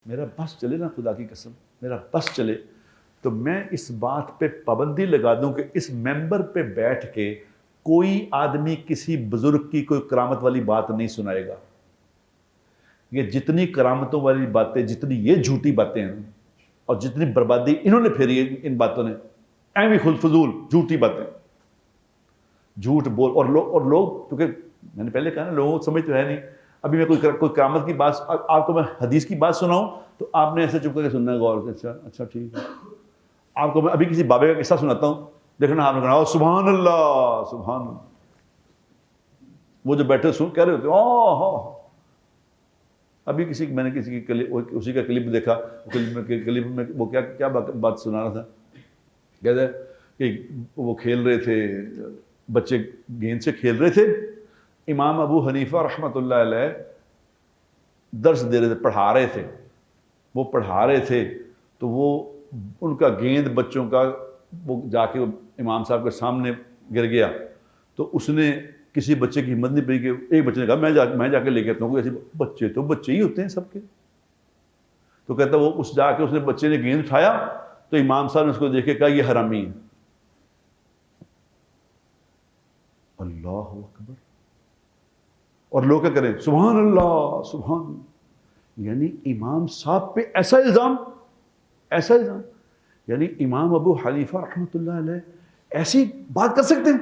میرا بس چلے نا، خدا کی قسم میرا بس چلے تو میں اس بات پہ پابندی لگا دوں کہ اس ممبر پہ بیٹھ کے کوئی آدمی کسی بزرگ کی کوئی کرامت والی بات نہیں سنائے گا. یہ جتنی کرامتوں والی باتیں، جتنی یہ جھوٹی باتیں ہیں اور جتنی بربادی انہوں نے پھیری ہے ان باتوں نے، ایویں خود فضول جھوٹی باتیں، جھوٹ بول. اور لوگ کیونکہ میں نے پہلے کہا نا، لوگوں کو سمجھ تو ہے نہیں. ابھی میں کوئی کرامت کی بات آپ کو میں حدیث کی بات سناؤں تو آپ نے ایسے چپ کر کے سننا ہے غور سے. اچھا ٹھیک ہے. آپ کو میں ابھی کسی بابے کا قصہ سناتا ہوں، دیکھنا آپ نے کہا سبحان اللہ سبحان اللہ. وہ جو بیٹھے سن کہہ رہے ہوتے ہاں. ابھی میں نے کسی کی اسی کا کلپ دیکھا، کلپ میں وہ کیا بات سنا رہا تھا. کہتے کہ وہ کھیل رہے تھے، بچے گیند سے کھیل رہے تھے. امام ابو حنیفہ رحمۃ اللہ علیہ درس دے رہے تھے، پڑھا رہے تھے. وہ پڑھا رہے تھے تو وہ ان کا گیند بچوں کا وہ جا کے امام صاحب کے سامنے گر گیا. تو اس نے کسی بچے کی ہمت نہیں پڑی کہ ایک بچے نے کہا میں جا کے لے کے آتا ہوں. ایسے بچے تو بچے ہی ہوتے ہیں سب کے. تو کہتا وہ اس جا کے اس نے بچے نے گیند اٹھایا تو امام صاحب نے اس کو دیکھ کے کہا یہ حرامی ہے. اللہ اکبر. اور لوگ کیا کریں سبحان اللہ سبحان اللہ. یعنی امام صاحب پہ ایسا الزام، یعنی امام ابو حنیفہ رحمۃ اللہ علیہ ایسی بات کر سکتے ہیں.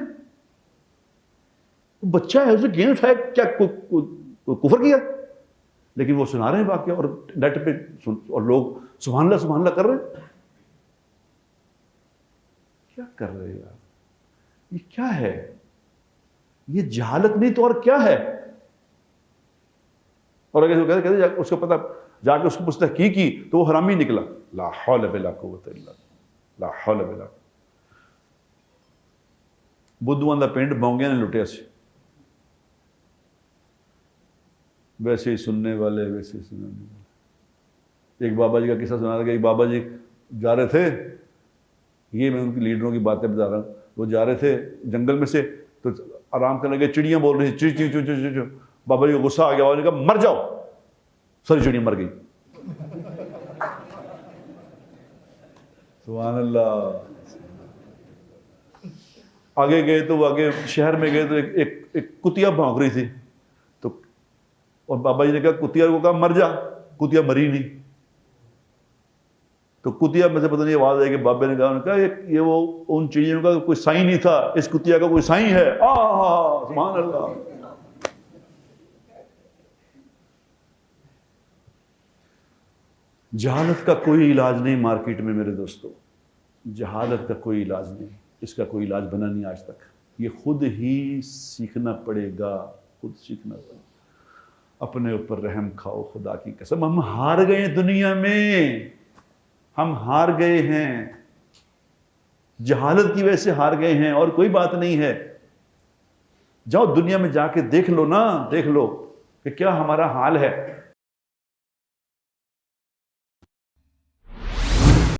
بچہ ہے، اسے گیند اٹھایا، کیا کوئی کفر کیا؟ لیکن وہ سنا رہے ہیں واقعہ اور نیٹ پہ اور لوگ سبحان اللہ کر رہے ہیں. کیا کر رہے ہیں یار؟ یہ کیا ہے؟ یہ جہالت نہیں تو اور کیا ہے؟ اور اگر کہتے اس کو پتہ جا کے اس کو پوچھتا کی تو وہ حرامی نکلا. لا حول ولا قوت الا باللہ، لا حول ولا. بدھواں دا پنڈ بونگیاں نے لٹیا سی. ویسے ہی سننے والے ویسے ہی سننے والے. ایک بابا جی کا قصہ سنا رہا کہ ایک بابا جی جا رہے تھے، یہ میں ان کی لیڈروں کی باتیں بتا رہا ہوں. وہ جا رہے تھے جنگل میں سے تو آرام کرنے لگے، چڑیاں بول رہی تھیں چڑ چڑ چڑ چڑ. بابا جی کو غصہ آ گیا، انہوں نے کہا مر جاؤ. ساری چڑیاں مر گئی. سبحان اللہ. آگے گئے تو آگے شہر میں گئے تو ایک کتیا بھونک رہی تھی. تو اور بابا جی نے کہا کتیا کو کہا مر جا. کتیا مری نہیں. تو کتیا میں سے پتہ نہیں آواز آئی کہ بابے نے کہا یہ وہ ان چڑیوں کا کوئی سائن نہیں تھا، اس کتیا کا کوئی سائن ہے. سبحان اللہ. جہالت کا کوئی علاج نہیں مارکیٹ میں میرے دوستو. جہالت کا کوئی علاج نہیں، اس کا کوئی علاج بنا نہیں آج تک. یہ خود ہی سیکھنا پڑے گا، خود سیکھنا پڑے گا. اپنے اوپر رحم کھاؤ خدا کی قسم. ہم ہار گئے ہیں دنیا میں، ہم ہار گئے ہیں. جہالت کی وجہ سے ہار گئے ہیں اور کوئی بات نہیں ہے. جاؤ دنیا میں جا کے دیکھ لو نا، دیکھ لو کہ کیا ہمارا حال ہے.